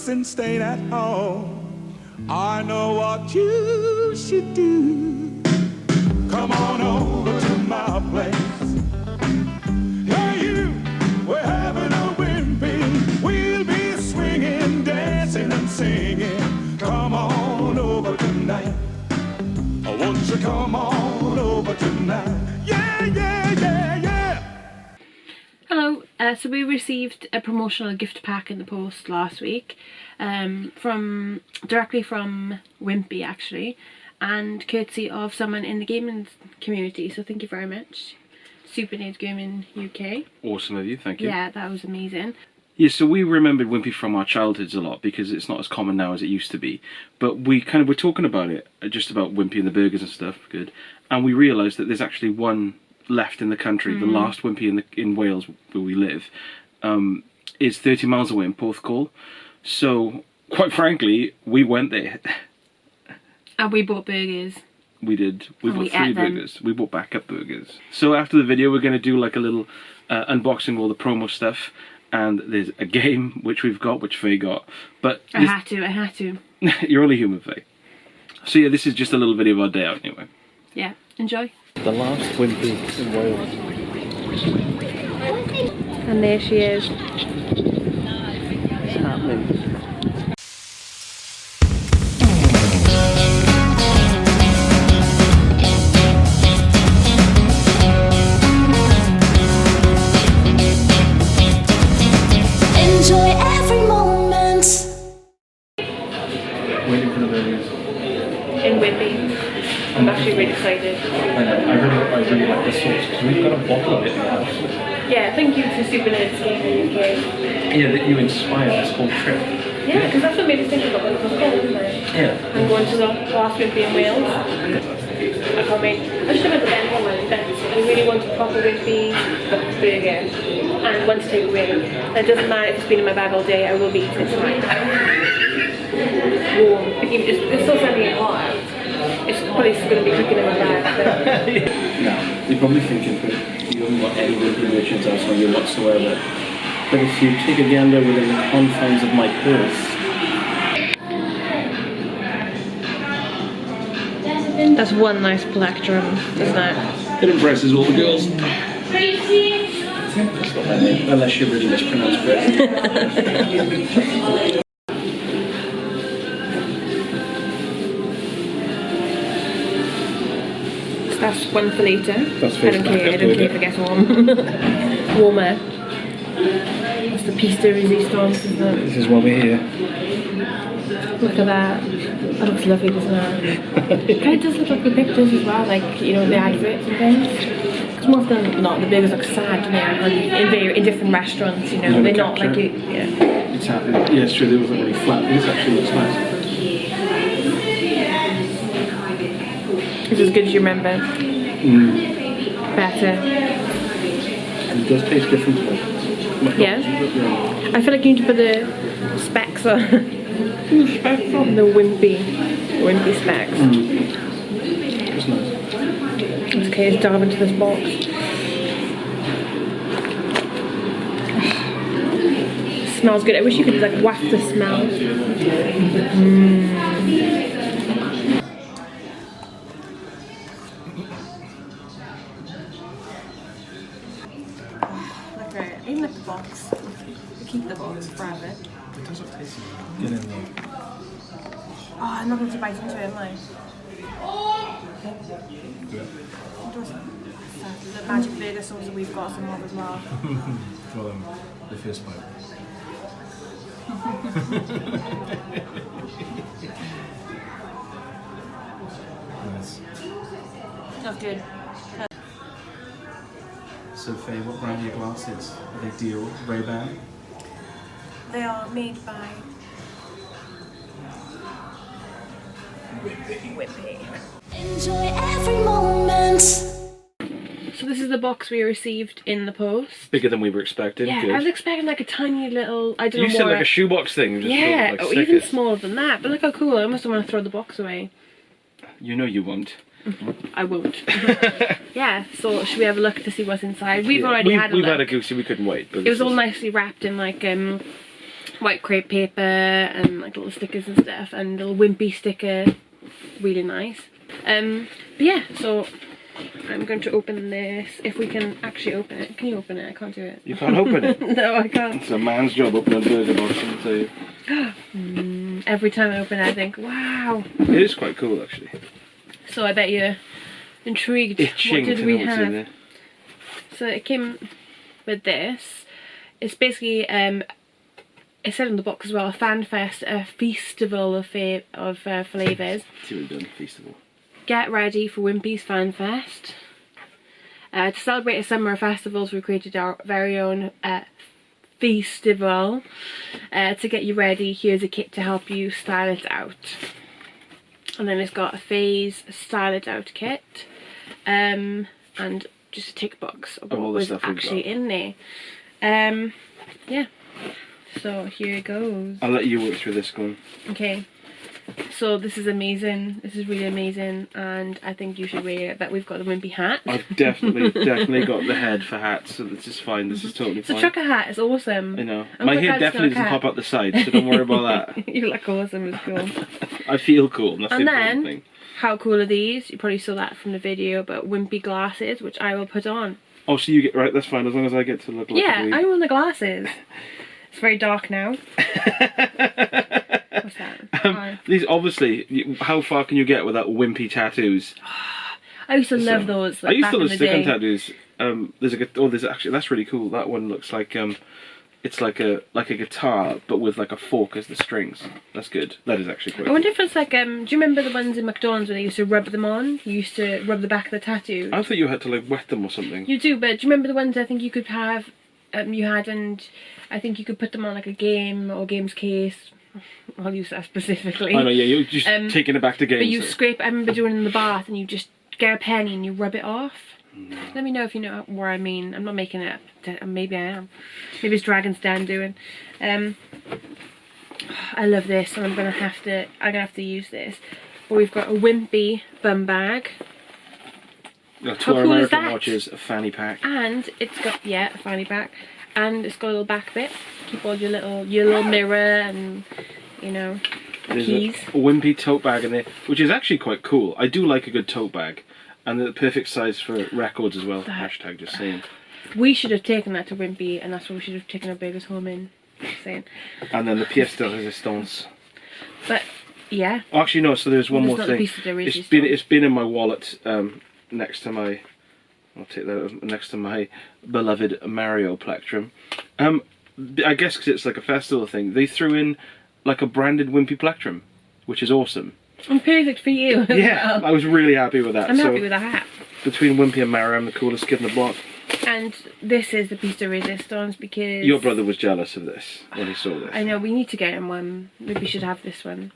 and stayed at home. I know what you should do. Come on over to my place. Hey you, we're having a wimpy. We'll be swinging, dancing and singing. Come on over tonight. Won't you come on over tonight? Yeah, yeah, yeah, yeah. Hello, so we received a promotional gift pack in the post last week directly from Wimpy actually, and courtesy of someone in the gaming community, so thank you very much. Super Nerd Gaming UK. Awesome of you, thank you. Yeah, that was amazing. Yeah, so we remembered Wimpy from our childhoods a lot because it's not as common now as it used to be. But we kind of were talking about it, just about Wimpy and the burgers and stuff, good. And we realised that there's actually one left in the country, the last Wimpy in Wales where we live, is 30 miles away in Porthcawl. So, quite frankly, we went there. And we bought burgers. We did. We bought 3 burgers. We bought backup burgers. So after the video we're going to do like a little unboxing of all the promo stuff. And there's a game which we've got, which Faye got. But I had to. You're only human, Faye. So yeah, this is just a little video of our day out anyway. Yeah, enjoy. The last Wimpy in Wales. And there she is. What's happening? Waiting for the burgers. In Wimpy. I'm actually really excited. I know, I really like the sauce because we've got a bottle of it in the house. Yeah, thank you to Super Nerds Gaming UK. Yeah, that you inspired this whole trip. Yeah, because that's what made us think about what it was called, isn't it? Yeah. I'm going to the last Wimpy in Wales. I can't wait. I should have went to the event. I really want a proper Wimpy burger and one to take away. And it doesn't matter if it's been in my bag all day, I will be eating it tonight. Warm. It's still sending it hot. It's probably going to be cooking in my bag. Now, you're probably thinking, but you haven't got any Wimpy merchandise on you whatsoever. But if you take a gander within the confines of my purse. That's one nice black drum, isn't it? It impresses all the girls. Unless you really mispronounce it. That's one for later. That's I don't care if it gets warm. Warmer. That's the piece de resistance, isn't it? This is why we're here. Look at that. That looks lovely, doesn't it? It kind of does look like the pictures as well, like, you know, the adverts and things. Because more often than not, the burgers look sad now, and in different restaurants, you know, they're not like it. Yeah. It's happening. Yeah, it's true, they wasn't really flat. This actually looks nice. It's as good as you remember. Better. And it does taste different to it. Yeah. I feel like you need to put the specs on. The Wimpy specs. It's nice. Okay, let's dive into this box. Smells good. I wish you could like waft the smell. Even at the box, we keep the box forever. It doesn't taste good in there. Oh, I'm not going to bite into it, am I? Yeah. The magic burger sauce that we've got some of as well. For the first bite. Nice. That's good. So Faye, what brand are your glasses? Are they Dior, Ray-Ban? They are made by Wimpy. Enjoy every moment. So this is the box we received in the post. Bigger than we were expecting. Yeah, good. I was expecting like a tiny little, I don't know You said like a shoebox thing. Just yeah, like or even smaller than that. But look how cool, I almost don't want to throw the box away. You know you won't. I won't. Yeah, so should we have a look to see what's inside? We've already had a look. We've had a goosey, we couldn't wait. But it was all nicely wrapped in like white crepe paper and like little stickers and stuff, and little Wimpy sticker, really nice. But yeah, so I'm going to open this, if we can actually open it. Can you open it? I can't do it. You can't open it? No, I can't. It's a man's job opening a burger box, let me tell you. Every time I open it I think, wow. It is quite cool actually. So I bet you're intrigued. Itching what did to we know what's in have? there. So it came with this. It's basically, it said on the box as well, a fan fest, a festival of flavours. See what we've done, festival. Get ready for Wimpy's Fan Fest. To celebrate a summer of festivals, we created our very own festival. To get you ready, here's a kit to help you style it out. And then it's got a Faye's Style It Out kit. And just a tick box of what was actually in there. Yeah. So here it goes. I'll let you work through this one. Okay. So this is amazing. This is really amazing, and I think you should wear it. But we've got the Wimpy hat. I've definitely got the head for hats, so this is fine. This is totally fine. It's a trucker hat. It's awesome. I know. I'm My quite hair glad it's definitely not a doesn't cat. pop up the side, so don't worry about that. You look awesome. It's cool. I feel cool. And that's And the important then, thing. how cool are these? You probably saw that from the video, but Wimpy glasses, which I will put on. Oh, so you get right. That's fine as long as I get to look like Yeah, a I want the glasses. It's very dark now. What's that? These obviously. How far can you get without wimpy tattoos? I used to love those. Like, I used back to in love the stick-on day. tattoos. There's actually that's really cool. That one looks like it's like a guitar but with like a fork as the strings. That's good. That is actually quite I wonder if it's like, do you remember the ones in McDonald's where they used to rub them on? You used to rub the back of the tattoo. I thought you had to like wet them or something. You do, but do you remember the ones I think you could have, you had, and I think you could put them on like a game or games case. I'll use that specifically. I know, yeah, you're just taking it back to games. But you scrape, I remember doing it in the bath, and you just get a penny and you rub it off. No. Let me know if you know what I mean. I'm not making it up. Maybe I am. Maybe it's Dragon's Den doing. I love this, and I'm gonna have to use this. But we've got a Wimpy bum bag. Got How two cool is American that? watches, a fanny pack. And it's got, yeah, a fanny pack, and it's got a little back bit. Keep all your little mirror and, you know, There's keys. a wimpy tote bag in there, which is actually quite cool. I do like a good tote bag, and the perfect size for records as well. Hashtag just saying. We should have taken that to Wimpy, and that's what we should have taken our burgers home in. Just saying. And then the pièce de résistance. But yeah. Oh, actually, no. So there's one Well, more it's not thing. the pièce de It's been in my wallet next to my. I'll take that next to my beloved Mario plectrum. I guess because it's like a festival thing, they threw in like a branded Wimpy plectrum, which is awesome. And perfect for you. As Yeah, well. I was really happy with that. I'm so happy with the hat. between Wimpy and Mario, I'm the coolest kid in the block. And this is the piece de resistance because Your brother was jealous of this when he saw this. I know, we need to get him one. Maybe we should have this one.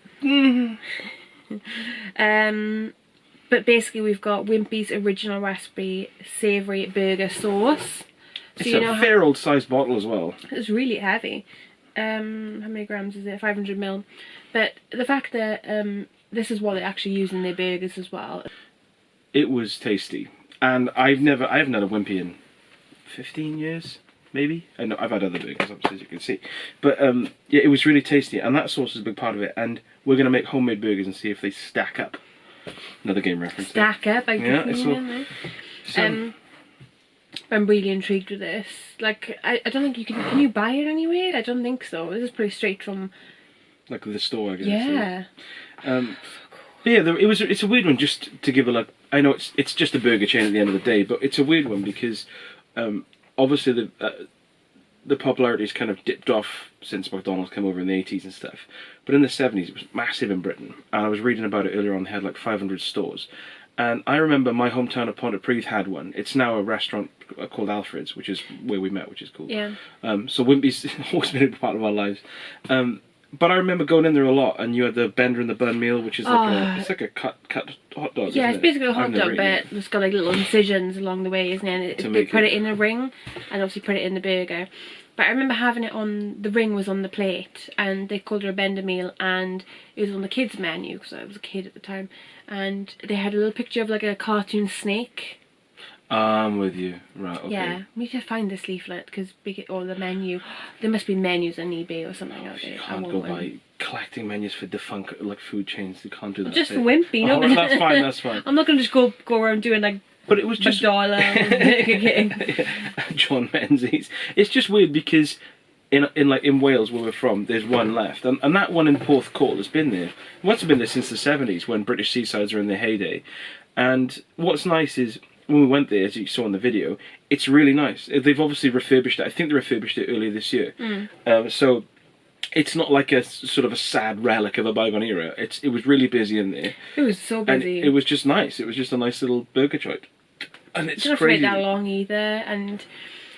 But basically we've got Wimpy's original recipe savoury burger sauce. So It's you a know fair old sized bottle as well. it's really heavy. How many grams is it? 500 ml. But the fact that this is what they actually use in their burgers as well. It was tasty, and I haven't had a Wimpy in 15 years, maybe. I know I've had other burgers, obviously, as you can see, but yeah, it was really tasty, and that sauce is a big part of it. And we're gonna make homemade burgers and see if they stack up. Another game reference. Stack up, I Yeah, guess. it's all- So, I'm really intrigued with this. Like, I don't think you can you buy it anywhere? I don't think so. This is pretty straight from... like the store, I guess. Yeah. But yeah, it's a weird one. Just to give a look, I know it's just a burger chain at the end of the day, but it's a weird one because obviously the popularity's kind of dipped off since McDonald's came over in the 80s and stuff. But in the 70s, it was massive in Britain, and I was reading about it earlier on. They had like 500 stores. And I remember my hometown of Pontypridd had one. It's now a restaurant called Alfred's, which is where we met, which is cool. Yeah. So Wimpy's always been a part of our lives. But I remember going in there a lot, and you had the bender and the bun meal, which is like it's like a cut hot dog. Yeah, isn't it's basically a I've hot never dog, eaten but it. it's got like little incisions along the way, isn't it? To They make put it- it in a ring, and obviously put it in the burger. But I remember having it on, the ring was on the plate, and they called it a bender meal, and it was on the kids' menu, because I was a kid at the time, and they had a little picture of like a cartoon snake. I'm with you. Right, okay. Yeah, we need to find this leaflet because or the menu. There must be menus on eBay or something out there. You can't go by collecting menus for defunct like food chains. You can't do that. Just for Wimpy, no. Oh, that's fine. That's fine. I'm not going to just go around doing like. But it was just John Menzies. It's just weird because in Wales where we're from, there's one left, and that one in Porthcawl has been there. It must have been there since the 70s when British seasides were in their heyday. And what's nice is when we went there, as you saw in the video, it's really nice. They've obviously refurbished it. I think they refurbished it earlier this year. So it's not like a sort of a sad relic of a bygone era. It was really busy in there. It was so busy. And it was just nice. It was just a nice little burger joint. And it's doesn't crazy. It doesn't that long either, and it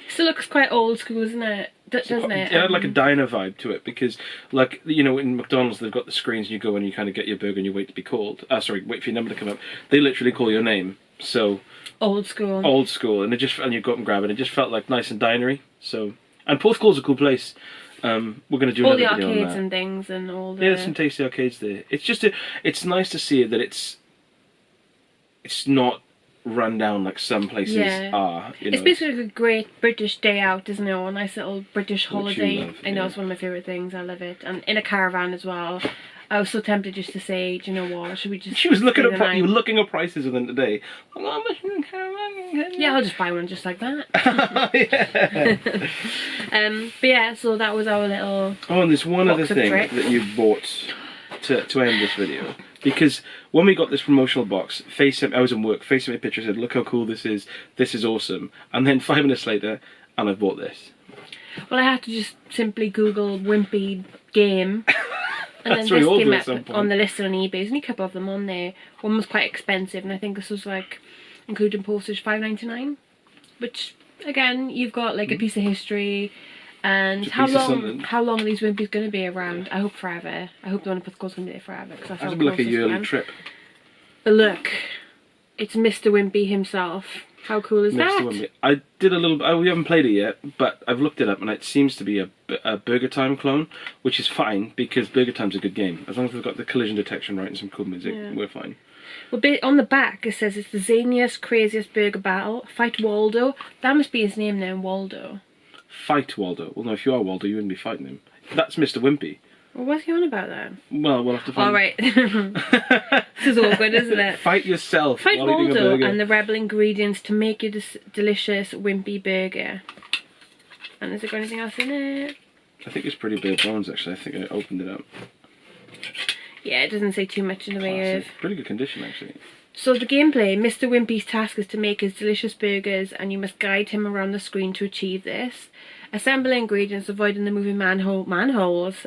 still looks quite old school, isn't it? Doesn't it? It had like a diner vibe to it because, like, you know, in McDonald's they've got the screens and you go and you kind of get your burger and you wait to be called. Wait for your number to come up. They literally call your name. So old school. Old school, and you go up and grab it. It just felt like nice and dinery. So, and Porthcaw's a cool place. We're going to do all another the video on arcades that. and things and all the. Yeah, there's some tasty arcades there. It's nice to see that it's not run down like some places are. It's basically a great British day out, isn't it? Or a nice little British holiday. Love, I know it's one of my favourite things. I love it. And in a caravan as well. I was so tempted just to say, do you know what? Should we just? She was looking stay the up. You were night? looking up prices within the day. How much in a caravan? Yeah, I'll just buy one just like that. Yeah. But yeah, so that was our little. Oh, and there's one other box of thing tricks. that you bought to end this video. Because when we got this promotional box, I was in work, Faye sent me a picture, said, look how cool this is awesome. And then 5 minutes later, and I've bought this. Well, I had to just simply Google Wimpy game. And then That's this what we all came do at up some point. on the list on eBay. There's only a couple of them on there. One was quite expensive, and I think this was like, including postage, $5.99. Which, again, you've got like a piece of history. And Just a how piece of something. long are these Wimpys going to be around? I hope forever. I hope the one in Porthcaw's going to be there forever. Cause that's That our would be like a closest yearly one. trip. But look, it's Mr. Wimpy himself. How cool is Next that? to Wimpy. I did a little. We haven't played it yet, but I've looked it up, and it seems to be a Burger Time clone, which is fine because Burger Time's a good game. As long as we've got the collision detection right and some cool music, we're fine. Well, on the back it says it's the zaniest, craziest burger battle. Fight Waldo. That must be his name now, Waldo. Fight Waldo. Well, no, if you are Waldo, you wouldn't be fighting him. That's Mr. Wimpy. Well, what's he on about then? Well, we'll have to find. All right. This is awkward, isn't it? Fight yourself. Fight while eating a Waldo burger. and the rebel ingredients to make your delicious Wimpy burger. And has it got anything else in it? I think it's pretty bare bones, actually. I think I opened it up. Yeah, it doesn't say too much in the way of... Classic. Pretty good condition, actually. So the gameplay, Mr. Wimpy's task is to make his delicious burgers, and you must guide him around the screen to achieve this. Assemble ingredients, avoiding the moving manholes,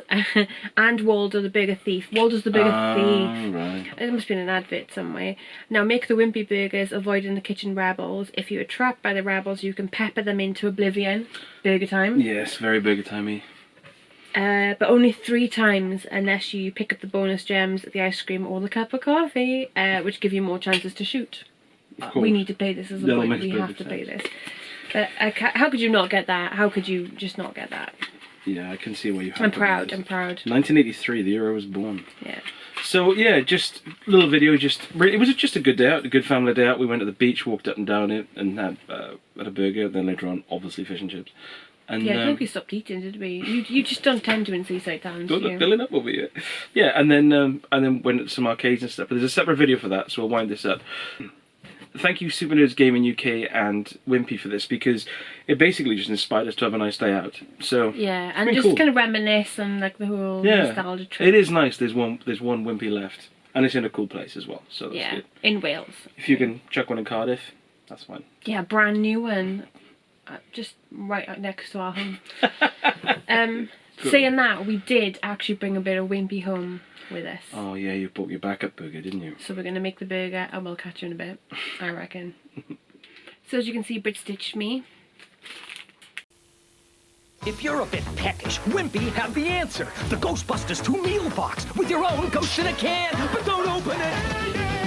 and Waldo the burger thief. Waldo's the burger thief. Right. It must be in an advert somewhere. Now make the Wimpy burgers, avoiding the kitchen rebels. If you are trapped by the rebels, you can pepper them into oblivion. Burger time. Yes, very Burger Timey. But only 3 times unless you pick up the bonus gems, the ice cream or the cup of coffee, which give you more chances to shoot. Of course. We need to play this as a That'll point. make We have perfect to play sense. this. How could you not get that? How could you just not get that? Yeah, I can see where you have I'm to proud. be. I'm proud. 1983, the year I was born. Yeah. So yeah, just a little video. It was just a good day out, a good family day out. We went to the beach, walked up and down it, and had a burger. Then later on, obviously fish and chips. And Yeah, I think we stopped eating, did we? You just don't tend to in seaside towns, do you? filling up over here. Yeah, and then went to some arcades and stuff. But there's a separate video for that, so we'll wind this up. Thank you, Super Nerds Gaming UK and Wimpy, for this, because it basically just inspired us to have a nice day out. So Yeah, and been just cool. kind of reminisce and like the whole nostalgia trip. it is nice. There's one Wimpy left, and it's in a cool place as well. So that's good. In Wales. If you can chuck one in Cardiff, that's fine. Yeah, brand new one. Just right out next to our home. Saying that, we did actually bring a bit of Wimpy home with us. Oh yeah, you bought your backup burger, didn't you? So we're going to make the burger and we'll catch you in a bit, I reckon. So as you can see, Brit stitched me. If you're a bit peckish, Wimpy have the answer. The Ghostbusters 2 meal box with your own ghost in a can. But don't open it.